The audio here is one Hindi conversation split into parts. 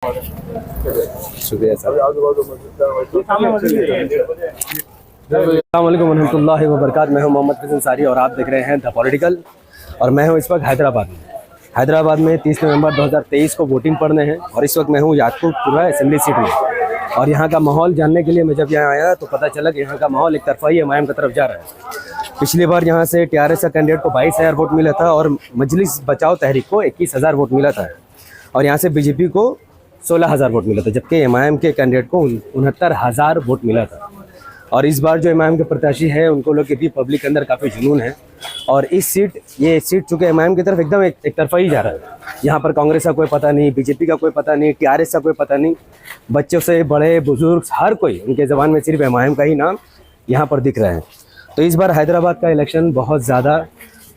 शुक्रिया सर। अस्सलाम वालेकुम रहमतुल्लाहि व बरकातहू। मैं हूं मोहम्मद फैज़ल अंसारी और आप देख रहे हैं द पॉलिटिकल। और मैं हूं इस वक्त हैदराबाद में 30 नवंबर 2023 को वोटिंग पड़ने हैं और इस वक्त मैं हूं याकूबपुरा असेंबली सीट में। और यहाँ का माहौल जानने के लिए मैं जब यहाँ आया तो पता चला कि यहाँ का माहौल एक तरफा ही एमआईएम की तरफ जा रहा है। पिछली बार यहाँ से टीआरएस का कैंडिडेट को 22,000 वोट मिला था और मजलिस बचाओ तहरीक को 21,000 वोट मिला था और यहाँ से बीजेपी को 16,000 वोट मिला था, जबकि एमआईएम के कैंडिडेट को 69,000 वोट मिला था। और इस बार जो एमआईएम के प्रत्याशी हैं उनको लोग के भी पब्लिक के अंदर काफ़ी जुनून है और ये सीट चूँकि एमआईएम की तरफ एकदम एक तरफा ही जा रहा है। यहाँ पर कांग्रेस का कोई पता नहीं, बीजेपी का कोई पता नहीं, टीआरएस का कोई पता नहीं। बच्चों से बड़े बुजुर्ग हर कोई, उनके ज़बान में सिर्फ एमआईएम का ही नाम यहाँ पर दिख रहा है। तो इस बार हैदराबाद का इलेक्शन बहुत ज़्यादा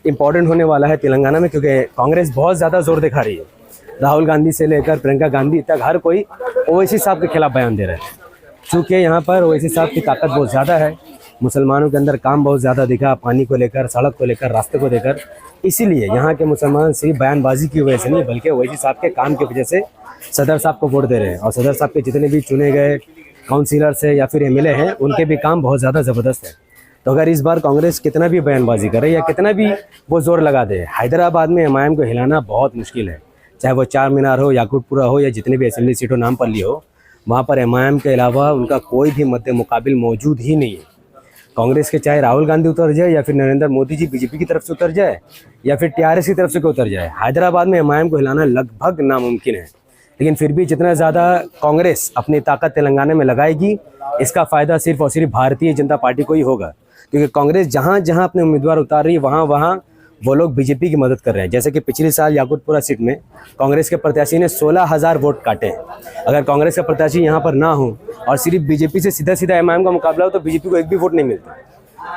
इंपॉर्टेंट होने वाला है तेलंगाना में, क्योंकि कांग्रेस बहुत ज़्यादा जोर दिखा रही है। राहुल गांधी से लेकर प्रियंका गांधी तक हर कोई ओवैसी साहब के खिलाफ बयान दे रहा है। चूँकि यहाँ पर ओवैसी साहब की ताकत बहुत ज़्यादा है, मुसलमानों के अंदर काम बहुत ज़्यादा दिखा, पानी को लेकर, सड़क को लेकर, रास्ते को लेकर। इसीलिए यहाँ के मुसलमान सिर्फ बयानबाजी की वजह से नहीं बल्कि ओवैसी साहब के काम की वजह से सदर साहब को वोट दे रहे हैं। और सदर साहब के जितने भी चुने गए काउंसिलर्स है या फिर एमएलए हैं उनके भी काम बहुत ज़्यादा ज़बरदस्त है। तो अगर इस बार कांग्रेस कितना भी बयानबाजी करे या कितना भी वो जोर लगा दे, हैदराबाद में एमआईएम को हिलाना बहुत मुश्किल है। चाहे वो चार मीनार हो, याकूबपुरा हो या जितने भी असेंबली सीटों नाम पर लिए हो, वहाँ पर एमआईएम के अलावा उनका कोई भी मद्दे मुकाबिल मौजूद ही नहीं है। कांग्रेस के चाहे राहुल गांधी उतर जाए या फिर नरेंद्र मोदी जी बीजेपी की तरफ से उतर जाए या फिर टीआरएस की तरफ से उतर जाए, हैदराबाद में एमआईएम को हिलाना लगभग नामुमकिन है। लेकिन फिर भी जितना ज़्यादा कांग्रेस अपनी ताकत तेलंगाना में लगाएगी, इसका फ़ायदा सिर्फ और सिर्फ भारतीय जनता पार्टी को ही होगा। क्योंकि कांग्रेस जहाँ जहाँ अपने उम्मीदवार उतार रही है वहाँ वहाँ वो लोग बीजेपी की मदद कर रहे हैं। जैसे कि पिछले साल याकूबपुरा सीट में कांग्रेस के प्रत्याशी ने 16,000 वोट काटे हैं। अगर कांग्रेस का प्रत्याशी यहाँ पर ना हो और सिर्फ बीजेपी से सीधा सीधा एमआईएम का मुकाबला हो तो बीजेपी को एक भी वोट नहीं मिलता।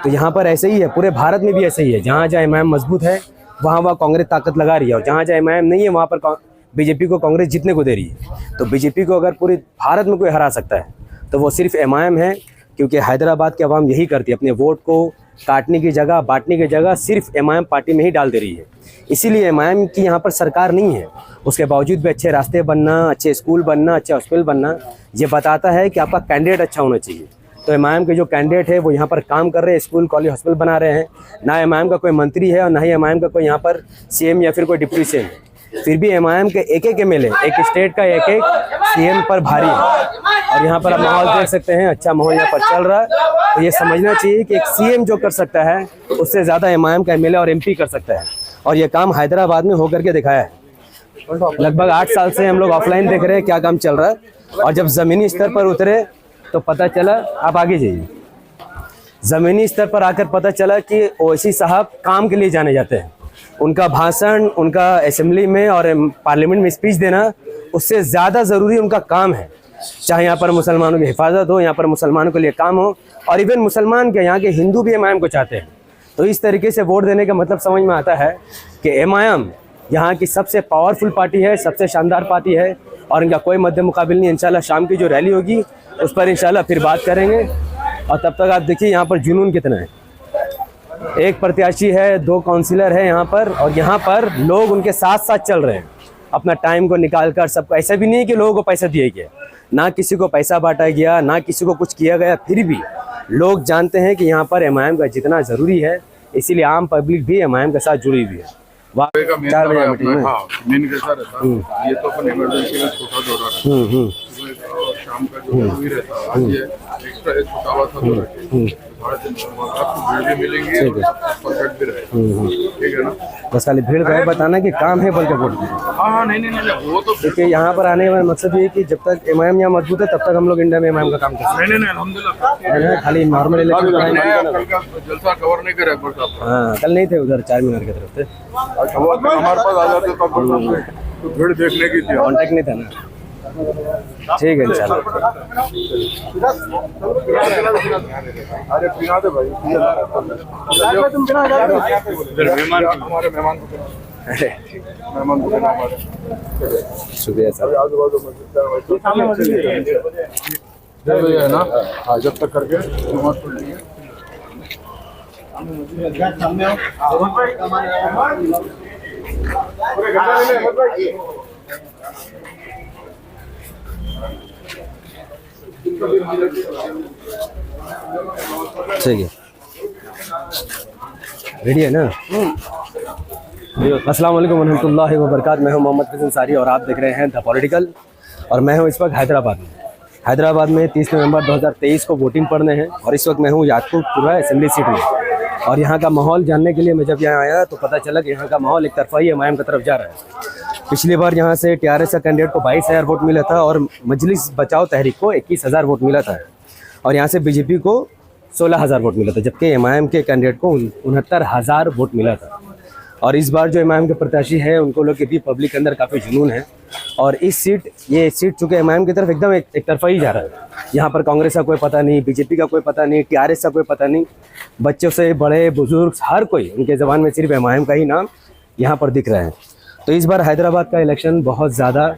तो यहाँ पर ऐसे ही है, पूरे भारत में भी ऐसे ही है। जहाँ जहाँ एमआईएम मजबूत है वहाँ वहाँ कांग्रेस ताकत लगा रही है और जहाँ जहाँ एमआईएम नहीं है वहाँ पर बीजेपी को कांग्रेस जीतने को दे रही है। तो बीजेपी को अगर पूरे भारत में कोई हरा सकता है तो वो सिर्फ एमआईएम है, क्योंकि हैदराबाद की आवाम यही करती है, अपने वोट को काटने की जगह, बांटने की जगह सिर्फ एमआईएम पार्टी में ही डाल दे रही है। इसीलिए एमआईएम की यहाँ पर सरकार नहीं है, उसके बावजूद भी अच्छे रास्ते बनना, अच्छे स्कूल बनना, अच्छे हॉस्पिटल बनना, ये बताता है कि आपका कैंडिडेट अच्छा होना चाहिए। तो एमआईएम के जो कैंडिडेट है वो यहाँ पर काम कर रहे हैं, स्कूल कॉलेज हॉस्पिटल बना रहे हैं। ना एमआईएम का कोई मंत्री है और ना ही एमआईएम का कोई यहाँ पर सीएम या फिर कोई डिप्टी सीएम है। फिर भी एमआईएम के एक एक एमएलए, एक स्टेट का एक एक सीएम पर भारी है। और यहाँ पर आप माहौल देख सकते हैं, अच्छा माहौल यहाँ पर चल रहा है। तो ये समझना चाहिए कि एक सीएम जो कर सकता है उससे ज़्यादा एमआईएम का एमएलए और एमपी कर सकता है। और ये काम हैदराबाद में होकर के दिखाया है। लगभग 8 साल से हम लोग ऑफलाइन देख रहे हैं क्या काम चल रहा है और जब ज़मीनी स्तर पर उतरे तो पता चला। आप आगे जाइए। ज़मीनी स्तर पर आकर पता चला कि ओवैसी साहब काम के लिए जाने जाते हैं। उनका भाषण, उनका असेंबली में और पार्लियामेंट में स्पीच देना उससे ज़्यादा ज़रूरी उनका काम है। चाहे यहाँ पर मुसलमानों की हिफाजत हो, यहाँ पर मुसलमानों के लिए काम हो और इवन मुसलमान के यहाँ के हिंदू भी एमआईएम को चाहते हैं। तो इस तरीके से वोट देने का मतलब समझ में आता है कि एमआईएम यहाँ की सबसे पावरफुल पार्टी है, सबसे शानदार पार्टी है और इनका कोई मद्दे मुकाबिल नहीं। इंशाल्लाह शाम की जो रैली होगी उस पर इंशाल्लाह फिर बात करेंगे। और तब तक आप देखिए यहाँ पर जुनून कितना है। एक प्रत्याशी है, 2 काउंसिलर है यहाँ पर और यहाँ पर लोग उनके साथ साथ चल रहे हैं अपना टाइम को निकाल कर। सबको ऐसा भी नहीं है कि लोगों को पैसा दिया गया, ना किसी को पैसा बांटा गया, ना किसी को कुछ किया गया। फिर भी लोग जानते हैं कि यहाँ पर एमआईएम का जितना ज़रूरी है, इसीलिए आम पब्लिक भी एमआईएम के साथ जुड़ी हुई है। 4 बजे मीटिंग में ये तो अपन इमरजेंसी में छोटा दौरा रहता है, शाम का जो भी रहता है, आज ये एक्स्ट्रा एक छोटा हुआ था दौरा आपको भीड़ भी मिलेंगी और परफेक्ट भी रहेगा। ठीक है ना? बस खाली भीड़ का बताना कि काम है बोल के वोट दीजिए। हाँ नहीं वो तो क्योंकि यहाँ पर आने का मकसद ये है कि जब तक एमआईएम यहाँ मजबूत है तब तक हम लोग इंडिया में एमआईएम का काम करते हैं। नहीं अल्हम्दुलिल्लाह खाली नॉर्मल इलेक्शन कल का जलसा कवर नहीं करे अकबर साहब। हाँ, कल नहीं थे उधर 4 मीनार की तरफ से। हमारे पास आ जाते तो भीड़ देखने की थी, कॉन्टेक्ट नहीं था ना। ठीक है इंशाल्लाह। अरे पिना दे भाई, हमारे मेहमान को मेहमान को हमारे शुक्रिया सर। है ना, जब तक करके नमाज पढ़ लेंगे। ठीक है, रेडी है ना? अस्सलाम वालेकुम रहमतुल्लाहि व बरकातहू। मैं हूं मोहम्मद फिज़ अंसारी और आप देख रहे हैं द पॉलिटिकल। और मैं हूं इस वक्त हैदराबाद में 30 नवंबर 2023 को वोटिंग पड़ने हैं। और इस वक्त मैं हूं याकूबपुरा असेंबली सीट में। और यहाँ का माहौल जानने के लिए मैं जब यहाँ आया तो पता चला कि यहाँ का माहौल एक तरफा ही एमआईएम की तरफ जा रहा है। पिछली बार यहाँ से टीआरएस का कैंडिडेट को 22,000 वोट मिला था और मजलिस बचाओ तहरीक को 21,000 वोट मिला था। और यहाँ से बीजेपी को 16,000 वोट मिला था, जबकि एमआईएम के कैंडिडेट को 69,000 वोट मिला था। और इस बार जो एमआईएम के प्रत्याशी हैं उनको लोग के भी पब्लिक के अंदर काफ़ी जुनून है। और ये सीट चूँकि एमआईएम की तरफ एकदम एक तरफा ही जा रहा है। यहाँ पर कांग्रेस का कोई पता नहीं, बीजेपी का कोई पता नहीं, टीआरएस का कोई पता नहीं। बच्चों से बड़े बुजुर्ग हर कोई, उनके ज़बान में सिर्फ एमआईएम का ही नाम यहाँ पर दिख रहा है। तो इस बार हैदराबाद का इलेक्शन बहुत ज़्यादा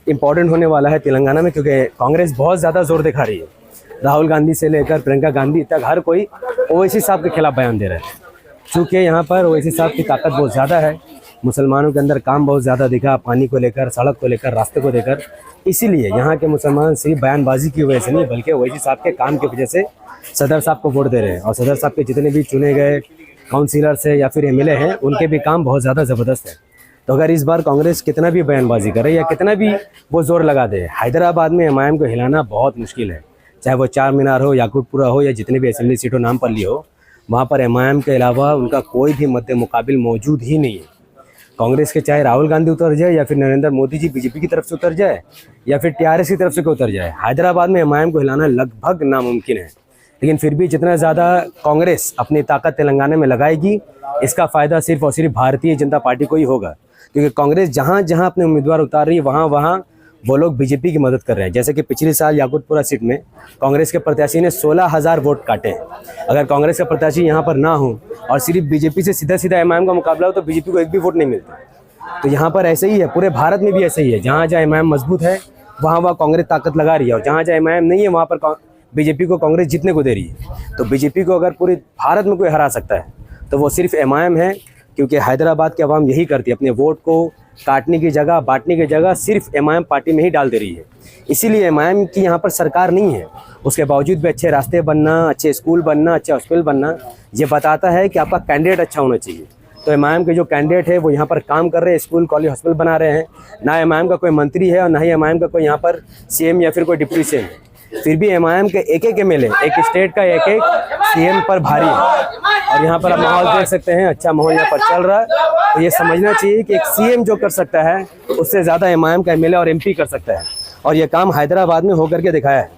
इम्पॉर्टेंट होने वाला है तेलंगाना में, क्योंकि कांग्रेस बहुत ज़्यादा जोर दिखा रही है। राहुल गांधी से लेकर प्रियंका गांधी तक हर कोई ओवैसी साहब के खिलाफ बयान दे रहा है। चूँकि यहाँ पर ओवैसी साहब की ताकत बहुत ज़्यादा है, मुसलमानों के अंदर काम बहुत ज़्यादा दिखा, पानी को लेकर, सड़क को लेकर, रास्ते को लेकर। इसीलिए यहाँ के मुसलमान सिर्फ बयानबाजी की वजह से नहीं, बल्कि ओवैसी साहब के काम की वजह से सदर साहब को वोट दे रहे हैं। और सदर साहब के जितने भी चुने गए काउंसिलर्स है या फिर एमएलए हैं, उनके भी काम बहुत ज़्यादा ज़बरदस्त है। तो अगर इस बार कांग्रेस कितना भी बयानबाजी करे या कितना भी वो जोर लगा दे, हैदराबाद में एमआईएम को हिलाना बहुत मुश्किल है। चाहे वो चार मीनार हो, याकूबपुरा हो या जितने भी असेंबली सीटों नाम पर ली हो, वहाँ पर एमआईएम के अलावा उनका कोई भी मद्दे मुकाबिल मौजूद ही नहीं है। कांग्रेस के चाहे राहुल गांधी उतर जाए या फिर नरेंद्र मोदी जी बीजेपी की तरफ से उतर जाए या फिर टीआरएस की तरफ से उतर जाए, हैदराबाद में एमआईएम को हिलाना लगभग नामुमकिन है। लेकिन फिर भी जितना ज़्यादा कांग्रेस अपनी ताकत तेलंगाना में लगाएगी, इसका फ़ायदा सिर्फ और सिर्फ भारतीय जनता पार्टी को ही होगा। क्योंकि कांग्रेस जहाँ जहाँ अपने उम्मीदवार उतार रही है, वहाँ वहाँ वो लोग बीजेपी की मदद कर रहे हैं। जैसे कि पिछले साल याकूबपुरा सीट में कांग्रेस के प्रत्याशी ने 16,000 वोट काटे हैं। अगर कांग्रेस का प्रत्याशी यहाँ पर ना हो और सिर्फ बीजेपी से सीधा सीधा एमआईएम का मुकाबला हो, तो बीजेपी को एक भी वोट नहीं मिलता। तो यहाँ पर ऐसे ही है, पूरे भारत में भी ऐसे ही है। जहाँ जहाँ एमआईएम मजबूत है, वहाँ वहाँ कांग्रेस ताकत लगा रही है, और जहाँ जहाँ एमआईएम नहीं है, वहाँ पर बीजेपी को कांग्रेस जीतने को दे रही है। तो बीजेपी को अगर पूरे भारत में कोई हरा सकता है तो वो सिर्फ एमआईएम है। क्योंकि हैदराबाद के अवाम यही करती है, अपने वोट को काटने की जगह, बांटने की जगह सिर्फ एमआईएम पार्टी में ही डाल दे रही है। इसीलिए एमआईएम की यहाँ पर सरकार नहीं है। उसके बावजूद भी अच्छे रास्ते बनना, अच्छे स्कूल बनना, अच्छे हॉस्पिटल बनना, ये बताता है कि आपका कैंडिडेट अच्छा होना चाहिए। तो एमआईएम के जो कैंडिडेट है वो यहाँ पर काम कर रहे हैं, स्कूल, कॉलेज, हॉस्पिटल बना रहे हैं। ना एमआईएम का कोई मंत्री है और ना ही एमआईएम का कोई यहाँ पर सीएम या फिर कोई डिप्टी सीएम है। फिर भी एमआईएम के एक एमएलए, एक स्टेट का एक सीएम पर भारी है। और यहाँ पर आप माहौल देख सकते हैं, अच्छा माहौल यहाँ पर चल रहा है। तो ये समझना चाहिए कि एक सीएम जो कर सकता है, उससे ज़्यादा एमआईएम का एमएलए और एमपी कर सकता है। और ये काम हैदराबाद में होकर के दिखाया है।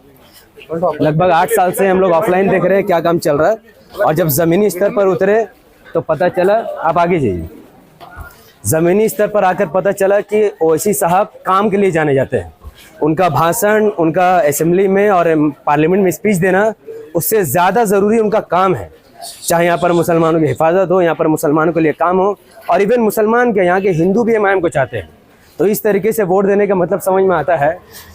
लगभग 8 साल से हम लोग ऑफलाइन देख रहे हैं क्या काम चल रहा है, और जब ज़मीनी स्तर पर उतरे तो पता चला। आप आगे जाइए। ज़मीनी स्तर पर आकर पता चला कि ओवैसी साहब काम के लिए जाने जाते हैं। उनका भाषण, उनका असेंबली में और पार्लियामेंट में स्पीच देना, उससे ज़्यादा ज़रूरी उनका काम है। चाहे यहाँ पर मुसलमानों की हिफाजत हो, यहाँ पर मुसलमानों के लिए काम हो, और इवन मुसलमान के यहाँ के हिंदू भी एमआईएम को चाहते हैं। तो इस तरीके से वोट देने का मतलब समझ में आता है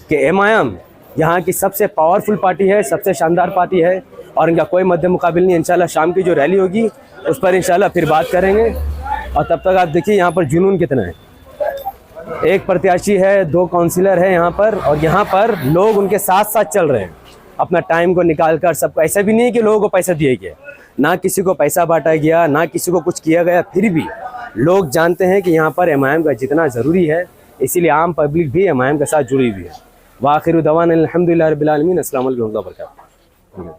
कि एमआईएम यहाँ की सबसे पावरफुल पार्टी है, सबसे शानदार पार्टी है, और इनका कोई मद्दे मुकाबिल नहीं। इंशाल्लाह शाम की जो रैली होगी उस पर इंशाल्लाह फिर बात करेंगे। और तब तक आप देखिए यहाँ पर जुनून कितना है। एक प्रत्याशी है, 2 काउंसिलर है यहाँ पर, और यहाँ पर लोग उनके साथ साथ चल रहे हैं अपना टाइम को निकाल कर। सबको ऐसा भी नहीं है कि लोगों को पैसा दिया गया, ना किसी को पैसा बांटा गया, ना किसी को कुछ किया गया। फिर भी लोग जानते हैं कि यहाँ पर एमआईएम का जितना ज़रूरी है, इसीलिए आम पब्लिक भी एमआईएम के साथ जुड़ी हुई है। वाखिर दवाना अल्हम्दुलिल्लाह रब्बिल आलमीन। अस्सलाम वालेकुम व रहमतुल्लाहि व बरकातहू।